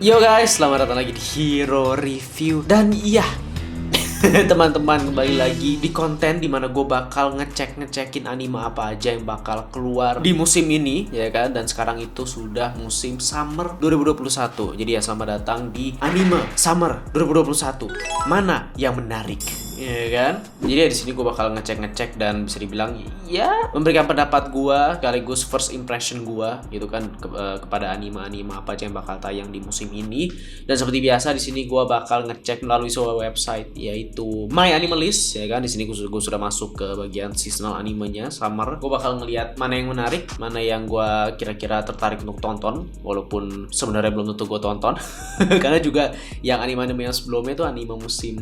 Yo guys, selamat datang lagi di Hero Review. Dan iya, teman-teman, kembali lagi di konten dimana gue bakal ngecekin anime apa aja yang bakal keluar di musim ini, ya kan. Dan sekarang itu sudah musim Summer 2021. Jadi ya, selamat datang di anime Summer 2021. Mana yang menarik, ya kan? Jadi ya di sini gue bakal ngecek dan bisa dibilang ya memberikan pendapat gue sekaligus first impression gue gitu kan kepada anime-anime apa aja yang bakal tayang di musim ini. Dan seperti biasa di sini gue bakal ngecek melalui sebuah website yaitu My Anime List, ya kan. Di sini gue sudah masuk ke bagian seasonal animenya summer. Gue bakal ngelihat mana yang menarik, mana yang gue kira-kira tertarik untuk tonton, walaupun sebenarnya belum tentu gue tonton. Karena juga yang anime-anime yang sebelumnya itu anime musim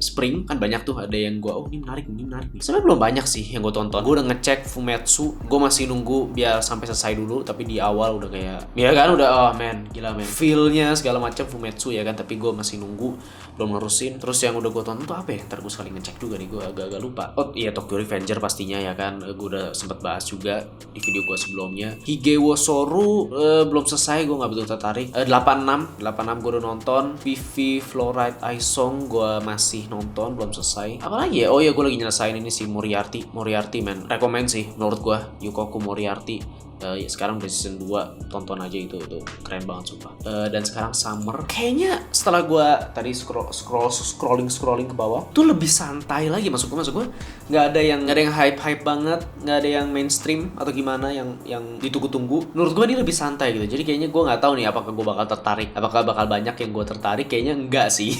spring kan banyak tuh, ada yang gue ini menarik nih. Sebenarnya belum banyak sih yang gue tonton. Gue udah ngecek Fumetsu, gue masih nunggu biar sampai selesai dulu, tapi di awal udah kayak ya kan udah oh man, gila man, feelnya segala macam Fumetsu ya kan, tapi gue masih nunggu, belum nerusin. Terus yang udah gue tonton tuh apa ya, ntar gue sekali ngecek juga nih, gue agak lupa. Oh iya, Tokyo Revenger pastinya ya kan, gue udah sempet bahas juga di video gue sebelumnya. Higewo Soru belum selesai, gue gak betul tertarik. 86 gue udah nonton. Vivi Fluoride Aisong gue masih nonton, belum selesai. Apalagi ya, oh iya gue lagi nyelesain ini si Moriarty man, rekomend sih menurut gue, Yukoku Moriarty. Ya sekarang udah season 2, tonton aja itu keren banget sumpah. Dan sekarang Summer kayaknya setelah gue tadi scrolling ke bawah tuh lebih santai lagi, masuk gue nggak ada yang hype banget, nggak ada yang mainstream atau gimana yang ditunggu-tunggu. Menurut gue ini lebih santai gitu. Jadi kayaknya gue nggak tahu nih apakah gue bakal tertarik, apakah bakal banyak yang gue tertarik. Kayaknya enggak sih.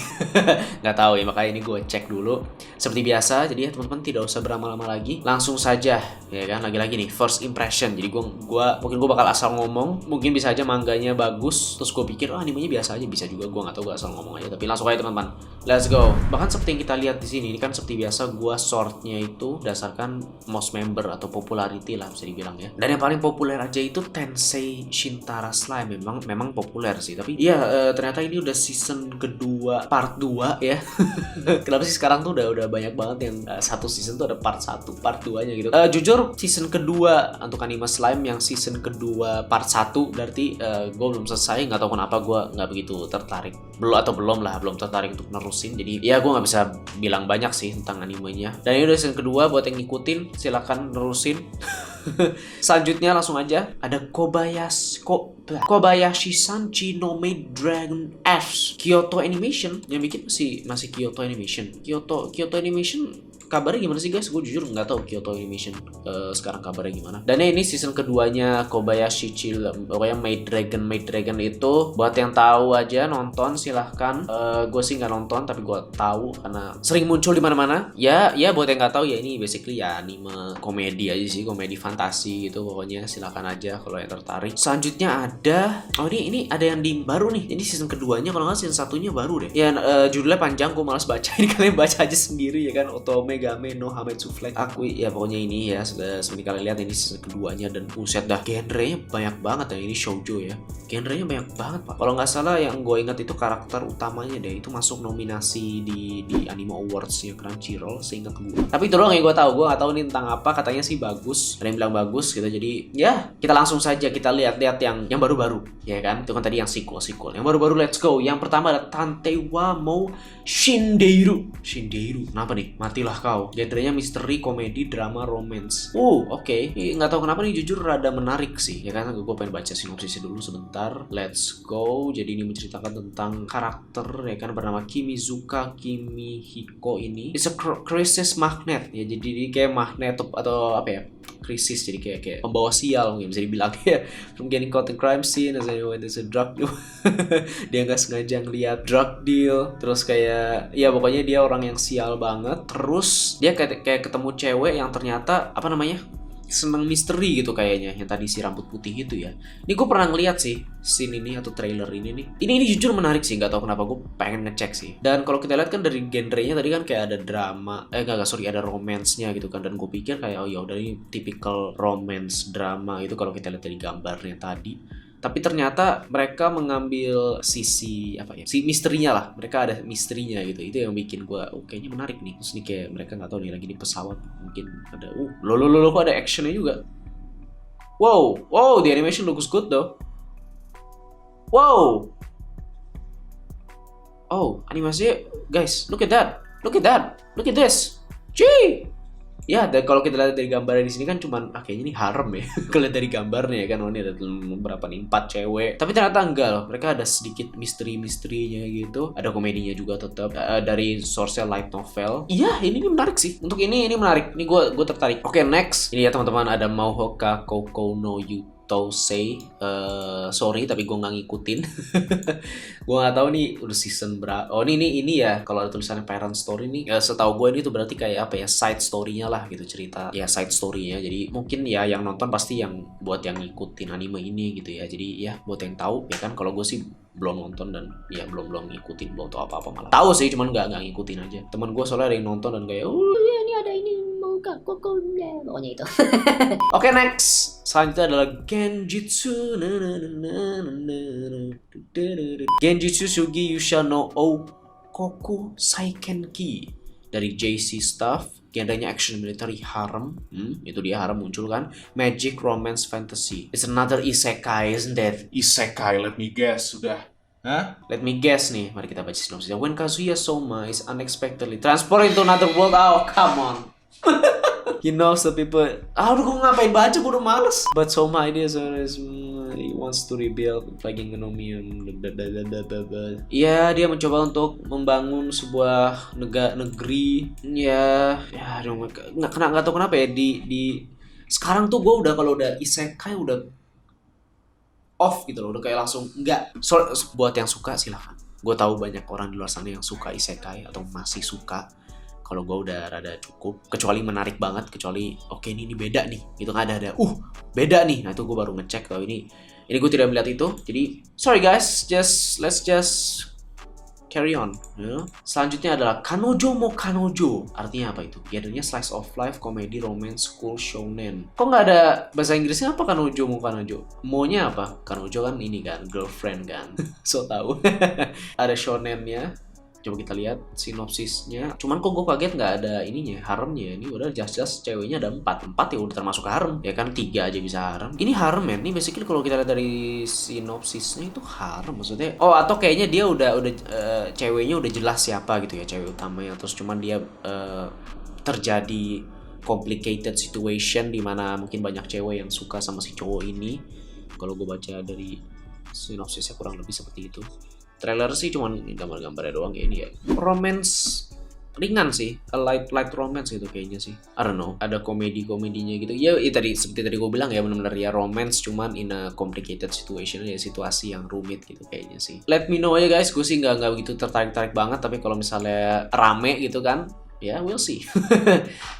Nggak tahu ya, makanya ini gue cek dulu seperti biasa. Jadi ya teman-teman, tidak usah berlama-lama lagi, langsung saja ya kan. Lagi-lagi nih first impression. Jadi mungkin gue bakal asal ngomong, mungkin bisa aja mangganya bagus, terus gue pikir animenya biasa aja, bisa juga gue nggak tahu, gue asal ngomong aja. Tapi langsung aja teman-teman, let's go. Bahkan seperti yang kita lihat di sini, ini kan seperti biasa gue sortnya itu berdasarkan most member atau popularity lah bisa dibilang ya. Dan yang paling populer aja itu Tensei Shintara Slime, memang populer sih. Tapi iya, ternyata ini udah season kedua part 2 ya. Kenapa sih sekarang tuh udah banyak banget yang satu season tuh ada part 1, part 2-nya gitu. Jujur season kedua untuk anime slime yang season kedua part 1 berarti gue belum selesai, nggak tahu kenapa gue nggak begitu tertarik, belum tertarik untuk nerusin. Jadi ya gue nggak bisa bilang banyak sih tentang animenya. Dan ini udah season kedua, buat yang ngikutin silakan nerusin. Selanjutnya langsung aja ada Kobayashi Sanchi no Maid Dragon F Kyoto Animation, yang bikin masih Kyoto Animation. Kyoto Animation kabarnya gimana sih guys? Gue jujur nggak tahu Kyoto Animation sekarang kabarnya gimana. Dan ini season keduanya Kobayashi pokoknya Maid Dragon itu, buat yang tahu aja nonton silahkan. Gue sih nggak nonton, tapi gue tahu karena sering muncul di mana-mana. Ya buat yang nggak tahu ya, ini basically ya anime komedi aja sih, komedi fantasi gitu pokoknya. Silahkan aja kalau yang tertarik. Selanjutnya ada ini ada yang baru nih. Ini season keduanya, kalau nggak season satunya baru deh. Ya judulnya panjang, gue malas baca. Ini kalian baca aja sendiri ya kan. Otome Game no Hametsu Flag Akui, ya pokoknya ini ya, seperti kalian lihat ini season keduanya. Dan buset dah, genrenya banyak banget ya, ini shoujo ya, genrenya banyak banget pak. Kalau nggak salah yang gue ingat itu karakter utamanya deh, itu masuk nominasi di Anime Awards ya Crunchyroll seingat gue. Tapi itu doang yang gue tahu, gue nggak tahu ini tentang apa. Katanya sih bagus, ada yang bilang bagus gitu. Jadi ya kita langsung saja kita lihat yang baru-baru ya kan. Itu kan tadi yang sequel yang baru-baru. Let's go. Yang pertama ada Tantewa Mo Shindeiru. Kenapa nih? Matilah kau. Genrenya misteri, komedi, drama, romance. Oke. Nggak tahu kenapa nih, jujur rada menarik sih ya kan. Gue pengen baca sinopsisnya dulu sebentar. Let's go. Jadi ini menceritakan tentang karakter ya kan, bernama Kimizuka Kimihiko. Ini it's a crisis magnet ya. Jadi dia kayak magnet atau apa ya, krisis. Jadi kayak pembawa sial mungkin bisa dibilang ya. From getting caught in crime scene as when there's a drug deal. Dia nggak sengaja ngeliat drug deal, terus kayak ya pokoknya dia orang yang sial banget. Terus dia kayak ketemu cewek yang ternyata apa namanya, seneng misteri gitu kayaknya, yang tadi si rambut putih gitu ya. Ini gue pernah ngeliat sih scene ini atau trailer ini nih. Ini jujur menarik sih, nggak tahu kenapa gue pengen ngecek sih. Dan kalau kita lihat kan dari genrenya tadi kan kayak ada drama, ada romance-nya gitu kan. Dan gue pikir kayak oh ya udah ini typical romance drama gitu kalau kita lihat dari gambarnya tadi. Tapi ternyata mereka mengambil sisi apa ya, si misterinya lah. Mereka ada misterinya gitu. Itu yang bikin gue kayaknya menarik nih. Terus nih kayak mereka nggak tahu nih lagi di pesawat, mungkin ada kok ada actionnya juga. Wow, the animation looks good though. Wow. Oh, animasinya, guys, look at that. Look at that. Look at this. Gee. Ya, dan kalau kita lihat dari gambarnya di sini kan cuman kayaknya ini harem ya. Kalau lihat dari gambarnya ya kan, oh, ini ada berapa nih? 4 cewek. Tapi ternyata enggak loh. Mereka ada sedikit misteri-misterinya gitu. Ada komedinya juga tetap dari source-nya light novel. Iya, ini menarik sih. Untuk ini menarik. Ini gue tertarik. Oke, next. Ini ya teman-teman, ada Mahoka Koko no Yutosei. Sorry tapi gue nggak ngikutin. Gue nggak tahu nih udah season berapa. Oh ini ya, kalau ada tulisannya parent story nih, setahu gue ini tuh berarti kayak apa ya, side story-nya lah gitu, cerita ya side story-nya. Jadi mungkin ya yang nonton pasti yang buat yang ngikutin anime ini gitu ya. Jadi ya buat yang tahu ya kan, kalau gue sih belum nonton dan ya belum ngikutin, belum tahu apa-apa, malah tahu sih cuman nggak ngikutin aja. Teman gue soalnya ada yang nonton dan kayak ya ini ada ini mau koko pokoknya itu. Oke, next. Selanjutnya adalah Genjutsu. Genjutsu Sugi Yusha no Okoku Saikenki dari JC Staff. Genrenya action military harem. Itu dia, harem muncul kan. Magic romance fantasy. It's another isekai, isn't it? Isekai, let me guess, sudah. Hah? Let me guess nih. Mari kita baca sinopsisnya. When Kazuya Soma is unexpectedly transported into another world. Oh, come on. He knows the people. Udah gue ngapain baca, gue udah males. But Soma ideas he wants to rebuild lagi genomium. Iya, dia mencoba untuk membangun sebuah negeri. Ya, nggak tahu kenapa ya di sekarang tuh gue udah, kalau udah isekai udah off gitu loh, udah kayak langsung enggak. So, buat yang suka silahkan. Gue tahu banyak orang di luar sana yang suka isekai atau masih suka. Kalau gue udah rada cukup, kecuali menarik banget, kecuali oke, ini beda nih, gitu nggak ada beda nih. Nah itu gue baru ngecek kalau ini gue tidak melihat itu. Jadi sorry guys, let's just carry on. Selanjutnya adalah Kanojo mo Kanojo. Artinya apa itu? Genrenya slice of life, komedi, romance, school, shounen. Kok nggak ada bahasa Inggrisnya? Apa Kanojo mo Kanojo? Mo-nya apa? Kanojo kan ini kan, girlfriend kan. So tahu. Ada shounennya. Coba kita lihat sinopsisnya. Cuman kok gue kaget nggak ada ininya, haremnya. Ini udah jelas ceweknya ada 4 ya udah termasuk harem. Ya kan 3 aja bisa harem. Ini harem ya. Ini basically kalau kita lihat dari sinopsisnya itu harem maksudnya. Oh, atau kayaknya dia udah ceweknya udah jelas siapa gitu ya, cewek utamanya. Terus cuman dia terjadi complicated situation di mana mungkin banyak cewek yang suka sama si cowok ini. Kalau gue baca dari sinopsisnya kurang lebih seperti itu. Trailer sih cuman gambar-gambarnya doang kayak ini ya. Romance ringan sih, a light romance gitu kayaknya sih. I don't know, ada komedinya gitu. Ya tadi seperti tadi gue bilang ya, benar-benar ya romance cuman in a complicated situation, ya situasi yang rumit gitu kayaknya sih. Let me know aja guys, gue sih nggak begitu tertarik banget, tapi kalau misalnya rame gitu kan, ya, we'll see.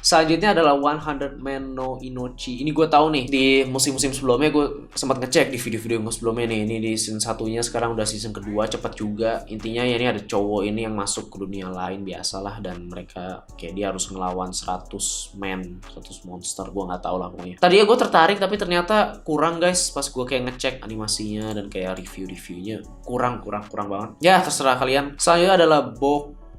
Selanjutnya adalah 100 Men no Inochi. Ini gue tahu nih, di musim-musim sebelumnya gue sempat ngecek di video-video sebelumnya nih. Ini di season satunya, sekarang udah season kedua, cepet juga. Intinya ya ini ada cowok ini yang masuk ke dunia lain biasalah, dan mereka kayak dia harus ngelawan 100 monster. Gue nggak tahu lah pokoknya. Tadinya gue tertarik tapi ternyata kurang guys. Pas gue kayak ngecek animasinya dan kayak review-reviewnya kurang banget. Ya terserah kalian. Selanjutnya adalah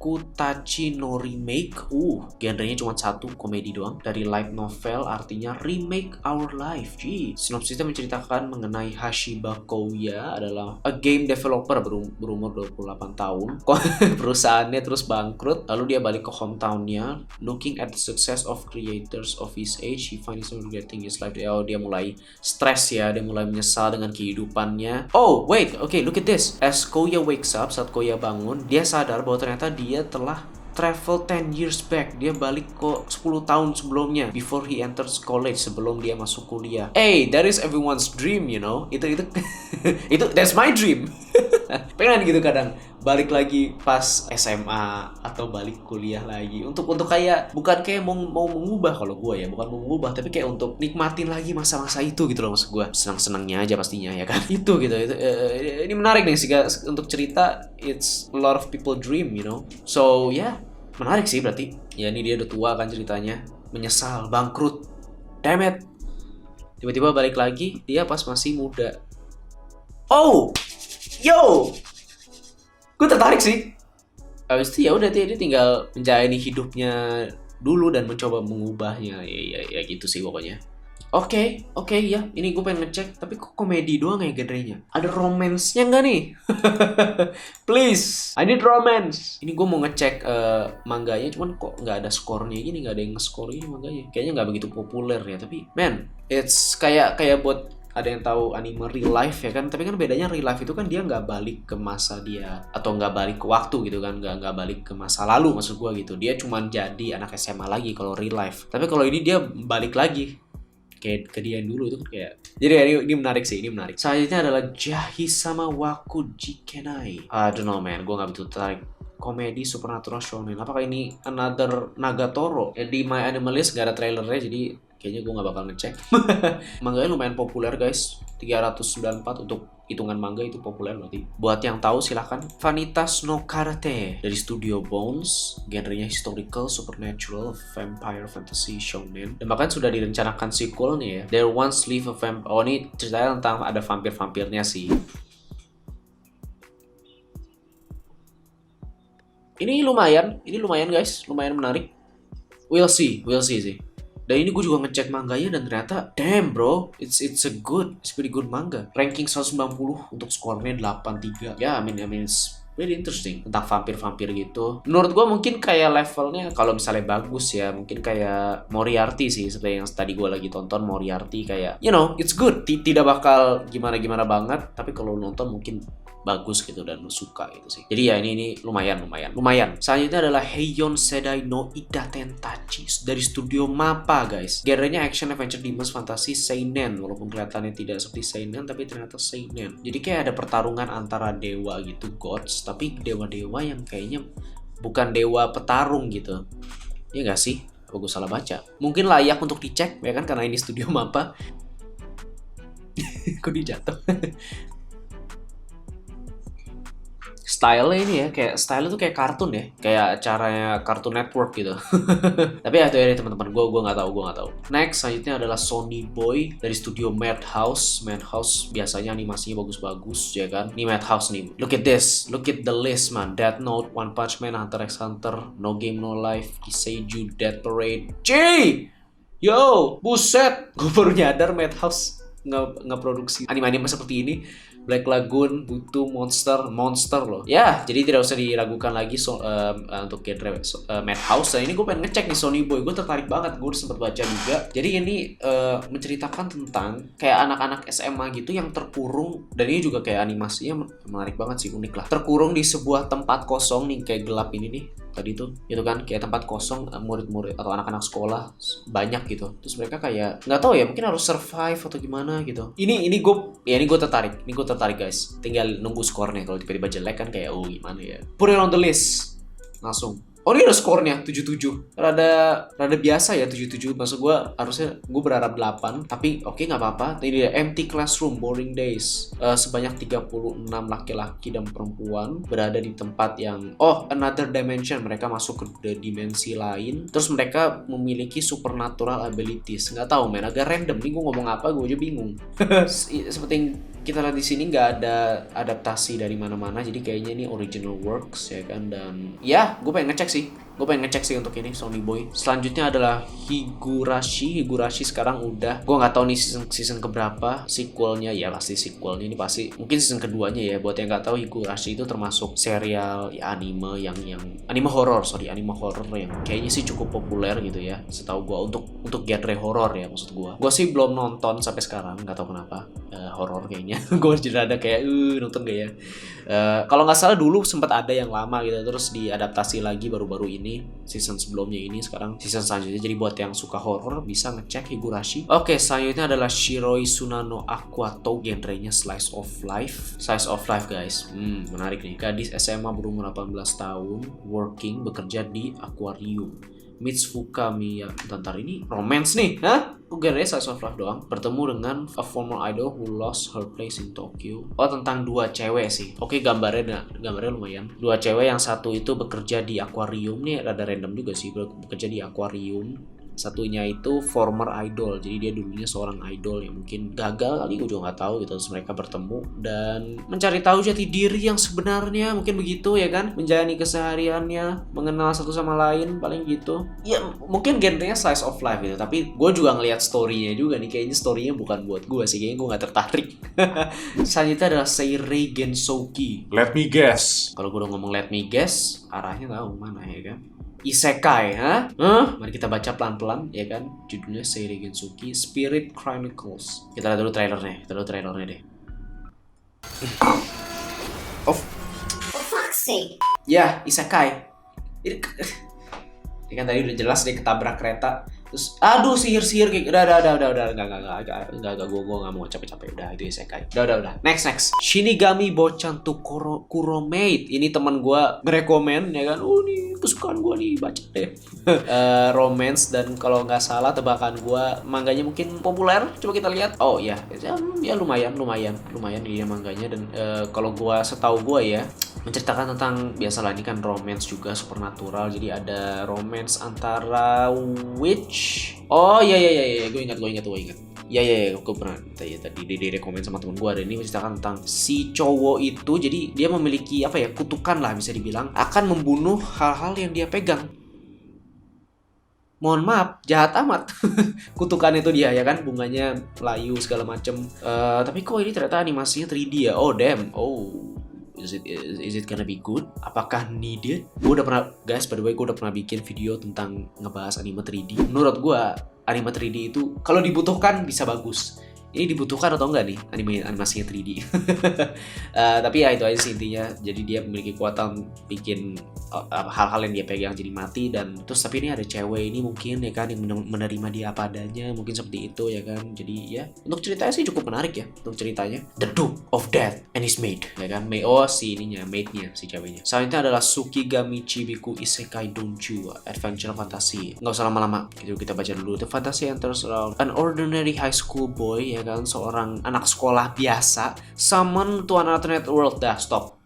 Kutachi no Remake. Genrenya cuma satu, komedi doang. Dari light novel, artinya remake our life. Sinopsisnya menceritakan mengenai Hashiba Kouya, adalah a game developer berumur 28 tahun. Perusahaannya terus bangkrut, lalu dia balik ke hometownnya. Looking at the success of creators of his age, he finds himself regretting his life. Dia mulai stres ya, dia mulai menyesal dengan kehidupannya. Oh wait, okay, look at this. As Kouya wakes up, saat Kouya bangun, dia sadar bahwa ternyata dia telah travel 10 years back. Dia balik ke 10 tahun sebelumnya, before he enters college, sebelum dia masuk kuliah. Hey, that is everyone's dream, you know. Itu that's my dream. Pengen gitu kadang balik lagi pas SMA atau balik kuliah lagi untuk kayak, bukan kayak mau mengubah, kalau gue ya bukan mau mengubah, tapi kayak untuk nikmatin lagi masa-masa itu gitu loh, maksud gue senang-senangnya aja pastinya ya kan. Itu gitu. Ini menarik nih sih untuk cerita. It's a lot of people dream, you know. So yeah, menarik sih berarti. Ya ini dia udah tua kan ceritanya, menyesal, bangkrut, damn it. Tiba-tiba balik lagi dia pas masih muda. Oh, yo, gue tertarik sih. Habis itu ya udah dia tinggal menjalani hidupnya dulu dan mencoba mengubahnya. Ya gitu sih pokoknya. Oke, ya. Ini gue pengen ngecek, tapi kok komedi doang ya genrenya? Ada romance-nya nggak nih? Please, I need romance. Ini gue mau ngecek mangganya, cuman kok nggak ada skornya gini, nggak ada yang nge-score ini mangganya. Kayaknya nggak begitu populer ya, tapi man, it's kayak buat ada yang tahu anime real life ya kan, tapi kan bedanya real life itu kan dia nggak balik ke masa dia atau nggak balik ke waktu gitu kan, nggak balik ke masa lalu maksud gua gitu. Dia cuma jadi anak SMA lagi kalau real life, tapi kalau ini dia balik lagi kayak ke dia yang dulu itu kan kayak. Jadi ini menarik sih, ini menarik. Selanjutnya adalah Jahisama Waku Jikenai. I don't know man, gue nggak begitu tertarik. Komedi supernatural shonen. Apakah ini another Nagatoro? Di My Anime List gak ada trailernya, jadi kayaknya gue gak bakal ngecek. Manganya lumayan populer guys, 394 untuk hitungan manga itu populer berarti. Buat yang tahu silahkan. Vanitas no Karate dari Studio Bones, genrenya historical, supernatural, vampire, fantasy, shonen. Dan bahkan sudah direncanakan sequelnya ya. There Once Lived a Vampire. Oh ini ceritanya tentang ada vampir-vampirnya sih. Ini lumayan guys, lumayan menarik. We'll see sih. Dan ini gue juga ngecek manganya dan ternyata damn bro, it's pretty good manga. Ranking 190 untuk skornya 83. Ya, I mean it's very interesting tentang vampir-vampir gitu. Menurut gue mungkin kayak levelnya kalau misalnya bagus ya, mungkin kayak Moriarty sih, seperti yang tadi gue lagi tonton Moriarty kayak, you know, it's good. Tidak bakal gimana-gimana banget, tapi kalau nonton mungkin bagus gitu dan lu suka gitu sih. Jadi ya ini lumayan. Selanjutnya adalah Heion Sedai no Ida Tentachi dari studio MAPPA guys. Genrenya action, adventure, demons, fantasy, seinen. Walaupun kelihatannya tidak seperti seinen, tapi ternyata seinen. Jadi kayak ada pertarungan antara dewa gitu, gods, tapi dewa-dewa yang kayaknya bukan dewa petarung gitu. Ya nggak sih? Apa gue salah baca? Mungkin layak untuk dicek ya kan, karena ini studio MAPPA. Kok dijatuh? Style-nya ini ya, kayak style tuh kayak kartun ya, kayak caranya Cartoon Network gitu. Tapi ya itu ya teman-teman, gue nggak tahu. Next selanjutnya adalah Sonny Boy dari studio Madhouse. Madhouse biasanya animasinya bagus-bagus ya kan. Ini Madhouse nih. Look at this, look at the list man. Death Note, One Punch Man, Hunter x Hunter, No Game No Life, Kiseiju, Death Parade. Yo, buset, gue baru nyadar Madhouse nggak produksi anime-anime seperti ini. Black Lagoon, butuh monster loh. Ya, jadi tidak usah diragukan lagi untuk genre Madhouse. Dan ini gue pengen ngecek nih Sonny Boy. Gue tertarik banget, gue sempat baca juga. Jadi ini menceritakan tentang kayak anak-anak SMA gitu yang terkurung. Dan ini juga kayak animasinya menarik banget sih, unik lah. Terkurung di sebuah tempat kosong nih, kayak gelap ini nih. Tadi tuh itu kan kayak tempat kosong, murid-murid atau anak-anak sekolah banyak gitu. Terus mereka kayak nggak tahu ya, mungkin harus survive atau gimana gitu. Ini gue tertarik guys. Tinggal nunggu skornya. Kalau tiba-tiba jelek kan kayak gimana ya. Put it on the list langsung. Oh ini ada skornya 77. Rada biasa ya 77. Maksud gue harusnya gue berharap 8. Tapi oke nggak apa-apa. Ini dia Empty Classroom Boring Days. Sebanyak 36 laki-laki dan perempuan berada di tempat yang another dimension. Mereka masuk ke dimensi lain. Terus mereka memiliki supernatural abilities. Nggak tahu men, agak random. Nih gue ngomong apa gue aja bingung. Seperti yang kita lihat di sini nggak ada adaptasi dari mana-mana, jadi kayaknya ini original works ya kan. Dan ya gue pengen ngecek sih untuk ini Sonny Boy. Selanjutnya adalah Higurashi sekarang udah, gue nggak tahu nih season keberapa sequelnya ya, pasti sequelnya ini pasti mungkin season keduanya ya. Buat yang nggak tahu, Higurashi itu termasuk serial ya anime yang anime horror yang kayaknya sih cukup populer gitu ya setahu gue untuk genre horror ya. Maksud gue sih belum nonton sampai sekarang, nggak tahu kenapa horror kayaknya. Gue jadi ada kayak nonton gak ya. Kalau nggak salah dulu sempat ada yang lama gitu, terus diadaptasi lagi baru-baru ini, season sebelumnya ini, sekarang season selanjutnya. Jadi buat yang suka horror bisa ngecek Higurashi. Oke, selanjutnya adalah Shiroi Sunano Aquato, genrenya slice of life guys. Menarik nih. Gadis SMA berumur 18 tahun bekerja di akuarium. Mitsufuka Miya. Bentar, ini romance nih, hah? Genrenya slice of life doang. Bertemu dengan a former idol who lost her place in Tokyo. Tentang dua cewek sih. Oke, gambarnya lumayan. Dua cewek, yang satu itu bekerja di akuarium nih, rada random juga sih, bekerja di akuarium. Satunya itu former idol, jadi dia dulunya seorang idol yang mungkin gagal kali, gue juga nggak tahu gitu. Terus mereka bertemu dan mencari tahu jati diri yang sebenarnya, mungkin begitu ya kan, menjalani kesehariannya, mengenal satu sama lain, paling gitu. Ya mungkin genrenya slice of life gitu, tapi gue juga ngelihat story-nya juga nih, kayaknya story-nya bukan buat gue sih, kayaknya gue nggak tertarik. Selanjutnya adalah Seirei Gensouki. Let me guess. Kalau gue udah ngomong let me guess, arahnya tahu mana ya kan? Isekai, Mari kita baca pelan-pelan ya kan. Judulnya Seirei Gensouki Spirit Chronicles. Kita lihat dulu trailernya deh. For fuck's sake. Ya, Isekai. Ini kan tadi udah jelas dia ketabrak kereta. Terus aduh sihir kayak udah enggak gue nggak mau capek-capek, udah itu isekai. Udah. Next. Shinigami Bochan to Kuromate. Ini teman gue ngerekomen ya kan. Nih kesukaan gue nih, baca deh. Romance, dan kalau nggak salah tebakan gue mangganya mungkin populer. Coba kita lihat. Oh ya lumayan dia mangganya. Dan kalau gue setahu gue ya, menceritakan tentang, biasalah ini kan romance juga, supernatural. Jadi ada romance antara witch. Oh iya, gue ingat. Iya, gue pernah tadi direkomend sama temen gue. Dan ini menceritakan tentang si cowok itu, jadi dia memiliki apa ya, kutukan lah bisa dibilang, akan membunuh hal-hal yang dia pegang. Mohon maaf, jahat amat. Kutukan itu dia ya kan, bunganya layu segala macem. Tapi kok ini ternyata animasinya 3D ya. Oh damn. Is it gonna be good? Apakah needed? Gue udah pernah, guys, by the way, gue udah pernah bikin video tentang ngebahas anime 3D. Menurut gue, anime 3D itu kalau dibutuhkan bisa bagus. Ini dibutuhkan atau enggak nih animasinya 3D? Tapi ya itu aja sih intinya. Jadi dia memiliki kekuatan bikin hal-hal yang dia pegang jadi mati. Dan terus tapi ini ada cewek ini mungkin ya kan, yang menerima dia apa adanya, mungkin seperti itu ya kan. Jadi ya untuk ceritanya sih cukup menarik ya. Untuk ceritanya The Duke of Death and his maid ya kan. Si ininya, maidnya, si ceweknya. Selanjutnya adalah Tsukigami Chibiku Isekai Donju, adventure fantasy. Nggak usah lama-lama, kita baca dulu. The fantasy enters around an ordinary high school boy ya kan, seorang anak sekolah biasa summon to an alternate world. Dah, stop.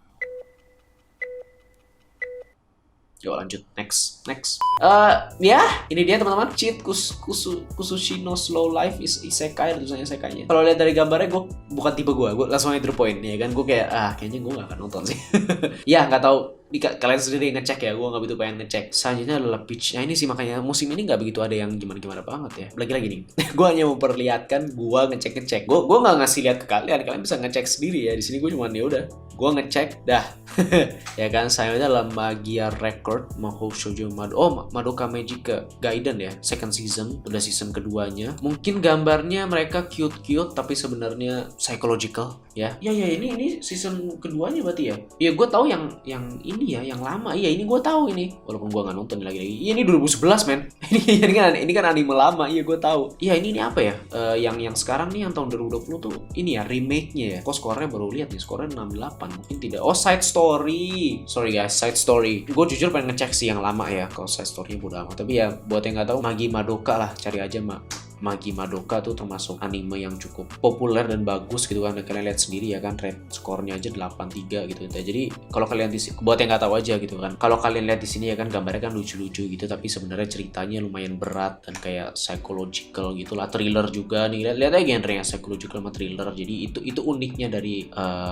Yuk lanjut, next. Ya, ini dia teman-teman, cheat Kusushino Slow Life is isekai, tulisannya isekainya. Kalau lihat dari gambarnya, gue bukan tipe gue langsung aja to the point ya kan. Gue kayak kayaknya gue gak akan nonton sih. Ya nggak tahu, kalian sendiri ngecek ya, gue nggak begitu pengen ngecek. Selanjutnya adalah Peach. Nah ini sih makanya musim ini nggak begitu ada yang gimana banget ya. Lagi-lagi nih, gue hanya memperlihatkan gue ngecek. Gue nggak ngasih lihat ke kalian bisa ngecek sendiri ya. Di sini gue cuma ya udah, gue ngecek dah. Ya kan. Selanjutnya adalah Magia Record Mahou Shoujo Madoka Magica Gaiden ya, second season, udah season keduanya. Mungkin gambarnya mereka cute tapi sebenarnya psychological ya. Ini season keduanya berarti ya. Ya gue tahu yang ini ya, yang lama. Iya, ini gue tahu ini. Walaupun gue nggak nonton lagi. Iya, ini 2011 men. ini kan anime lama. Iya, gue tahu. Iya, ini apa ya? Yang sekarang nih, yang tahun 2020 tuh ini ya remake-nya ya. Kok skornya baru lihat nih, skornya 68. Mungkin tidak. Oh, side story. Sorry guys, side story. Gue jujur pengen ngecek sih yang lama ya. Kalau side story-nya bodo amat. Tapi ya buat yang nggak tahu, Magi Madoka lah, cari aja Magi Madoka tuh termasuk anime yang cukup populer dan bagus gitu kan. Kalian lihat sendiri ya kan, rate skornya aja 83 gitu. Jadi kalau kalian buat yang nggak tahu aja gitu kan, kalau kalian lihat di sini ya kan, gambarnya kan lucu-lucu gitu, tapi sebenarnya ceritanya lumayan berat dan kayak psychological gitulah, thriller juga nih. Lihat aja genrenya psychological sama thriller. Jadi itu uniknya dari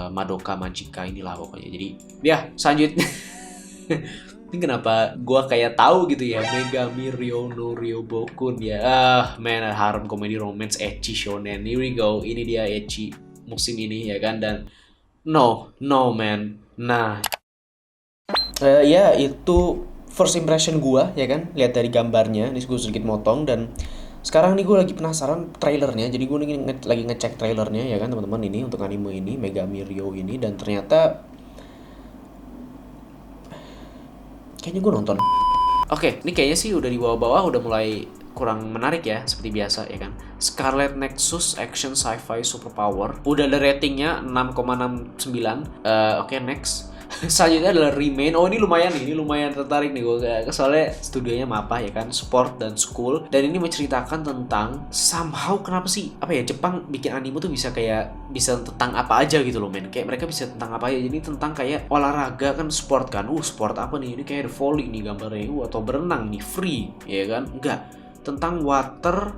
Madoka Magica inilah pokoknya. Jadi ya selanjutnya. Ini kenapa gue kayak tahu gitu ya, Megami Ryo no Ryobokun ya. Man, harem komedi romance ecchi shonen. Here we go. Ini dia ecchi musim ini ya kan. Dan no man. Nah, ya itu first impression gue ya kan. Lihat dari gambarnya. Ini gue sedikit motong. Dan sekarang nih gue lagi penasaran trailernya. Jadi gue lagi ngecek trailernya ya kan teman-teman, ini untuk anime ini, Megami Ryo ini. Dan ternyata kayaknya gue nonton. Oke, ini kayaknya sih udah di bawah-bawah, udah mulai kurang menarik ya, seperti biasa ya kan. Scarlet Nexus Action Sci-Fi Superpower. Udah ada ratingnya 6,69. Oke, next. Selanjutnya adalah Remain. Oh, ini lumayan tertarik nih gue. Soalnya studionya MAPPA ya kan, Sport dan School. Dan ini menceritakan tentang somehow, kenapa sih Jepang bikin anime tuh bisa tentang apa aja gitu loh men. Kayak mereka bisa tentang apa aja. Jadi tentang kayak olahraga kan, sport kan. Sport apa nih? Ini kayak volley nih gambarnya. Atau berenang nih, free ya kan. Enggak. tentang water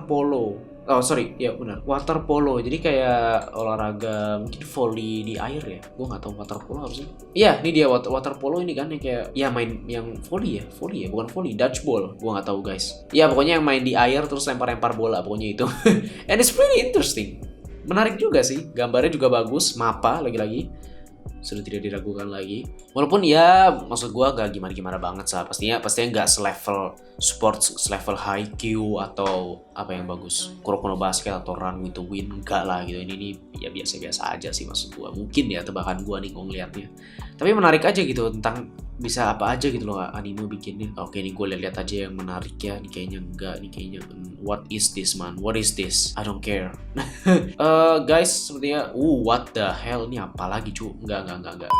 polo. Oh sorry, ya benar, water polo. Jadi kayak olahraga mungkin volley di air ya. Gue nggak tahu water polo apa sih. Iya, ini dia water polo ini kan yang kayak ya main yang volley ya, bukan volley, dodgeball. Gue nggak tahu guys. Ya pokoknya yang main di air terus lempar-lempar bola pokoknya itu. And it's pretty interesting. Menarik juga sih, gambarnya juga bagus, mapa lagi-lagi. Sudah tidak diragukan lagi. Walaupun ya maksud gue gak gimana-gimana banget sih. Pastinya gak selevel sports, selevel Haikyuu atau apa yang bagus, Kuroko no Basket atau Run with the Wind, enggak lah gitu. Ini ya biasa-biasa aja sih maksud gue. Mungkin ya tebakan gue nih gue ngeliatnya. Tapi menarik aja gitu tentang bisa apa aja gitu loh anime bikinnya. Oke nih gue lihat aja yang menarik ya. Ini kayaknya enggak, ini kayaknya what is this man? What is this? I don't care. Guys, sepertinya what the hell, ini apa lagi cu? Enggak.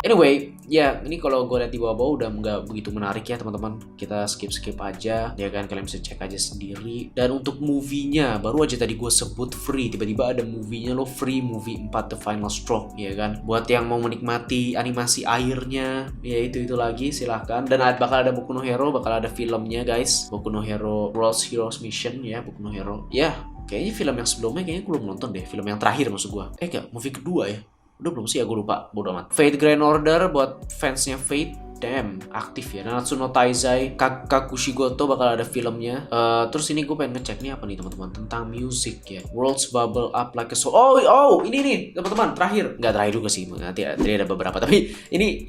Anyway, ya ini kalau gue lihat di bawah-bawah udah enggak begitu menarik ya teman-teman. Kita skip aja ya kan, kalian bisa cek aja sendiri. Dan untuk movie-nya baru aja tadi gue sebut free, tiba-tiba ada movie-nya lo, free movie 4 The Final Stroke ya kan. Buat yang mau menikmati animasi airnya ya itu lagi silahkan. Dan bakal ada Boku no Hero, bakal ada filmnya guys, Boku no Hero World's Heroes Mission ya, Boku no Hero ya. Kayaknya film yang sebelumnya kayaknya gue belum nonton deh, film yang terakhir maksud gue. Kayak movie kedua ya, udah belum sih ya, gue lupa, bodo amat. Fate Grand Order buat fansnya Fate, damn aktif ya. Nanatsu no Taizai Kakushigoto bakal ada filmnya. Terus ini gue pengen ngecek nih apa nih teman-teman tentang music ya. Worlds Bubble Up Like a Soul. Oh ini nih teman-teman, terakhir nggak terakhir juga sih, nanti ada beberapa, tapi ini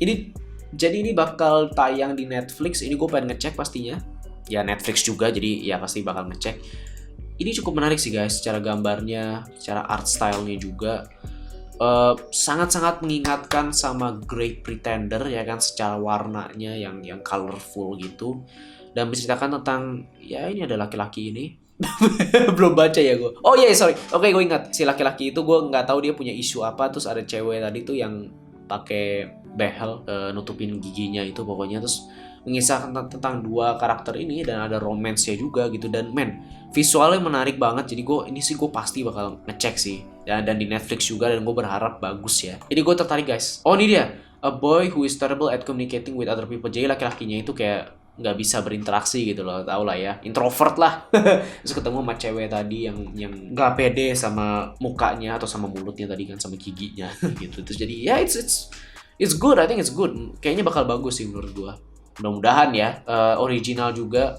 jadi ini bakal tayang di Netflix. Ini gue pengen ngecek pastinya ya, Netflix juga jadi ya pasti bakal ngecek. Ini cukup menarik sih guys, secara gambarnya, secara art style-nya juga sangat-sangat mengingatkan sama Great Pretender ya kan, secara warnanya yang colorful gitu. Dan menceritakan tentang ya ini ada laki-laki ini. Belum baca ya gue. Oh iya sorry. Oke, gue ingat si laki-laki itu, gue nggak tahu dia punya isu apa. Terus ada cewek tadi tuh yang pakai behel nutupin giginya itu pokoknya. Terus mengisahkan tentang dua karakter ini dan ada romance-nya juga gitu. Dan visualnya menarik banget. Jadi gue pasti bakal ngecek sih. Dan di Netflix juga, dan gue berharap bagus ya. Jadi gue tertarik guys. Oh ini dia, a boy who is terrible at communicating with other people. Jadi laki-lakinya itu kayak nggak bisa berinteraksi gitu loh, tau lah ya, introvert lah. Terus ketemu sama cewek tadi yang nggak pede sama mukanya atau sama mulutnya tadi kan, sama giginya gitu. Terus jadi ya it's good, I think it's good. Kayaknya bakal bagus sih menurut gue. Mudah-mudahan ya. Original juga,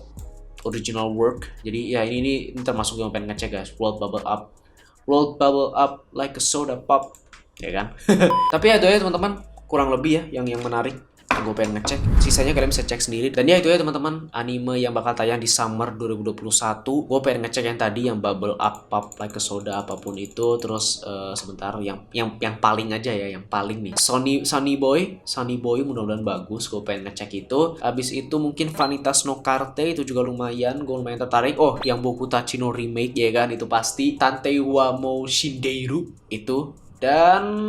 original work. Jadi ya ini termasuk yang pengen ngecek guys. World bubble up like a soda pop, ya kan? Tapi ya itu ya teman-teman, kurang lebih ya yang menarik. Gue pengen ngecek, sisanya kalian bisa cek sendiri. Dan ya itu ya teman-teman, anime yang bakal tayang di summer 2021. Gue pengen ngecek yang tadi, yang bubble up pop like a soda apapun itu. Terus sebentar yang paling aja ya, yang paling nih Sunny Boy mudah-mudahan bagus. Gue pengen ngecek itu. Abis itu mungkin Vanitas no Carte itu juga lumayan, gue lumayan tertarik. Oh yang Boku Tachi no Remake ya kan, itu pasti. Tantei wa Mou Shindeiru itu. Dan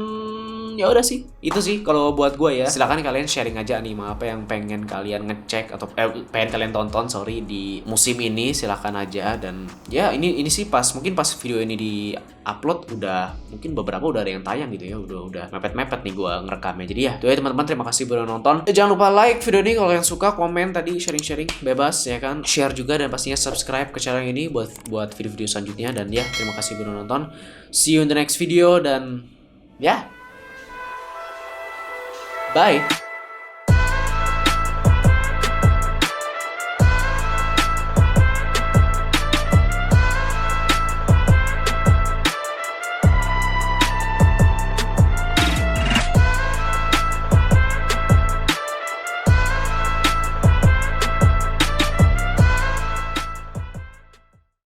ya udah sih, itu sih kalau buat gue ya. Silakan kalian sharing aja anime apa yang pengen kalian ngecek atau pengen kalian tonton di musim ini, silakan aja. Dan ya ini sih mungkin pas video ini di upload udah mungkin beberapa udah ada yang tayang gitu ya, udah mepet nih gue ngerekamnya. Jadi ya, tuh ya teman-teman, terima kasih udah nonton. Jangan lupa like video ini kalau yang suka, komen tadi, sharing bebas ya kan, share juga, dan pastinya subscribe ke channel ini buat video-video selanjutnya. Dan ya, terima kasih udah nonton. See you in the next video, dan ya, bye.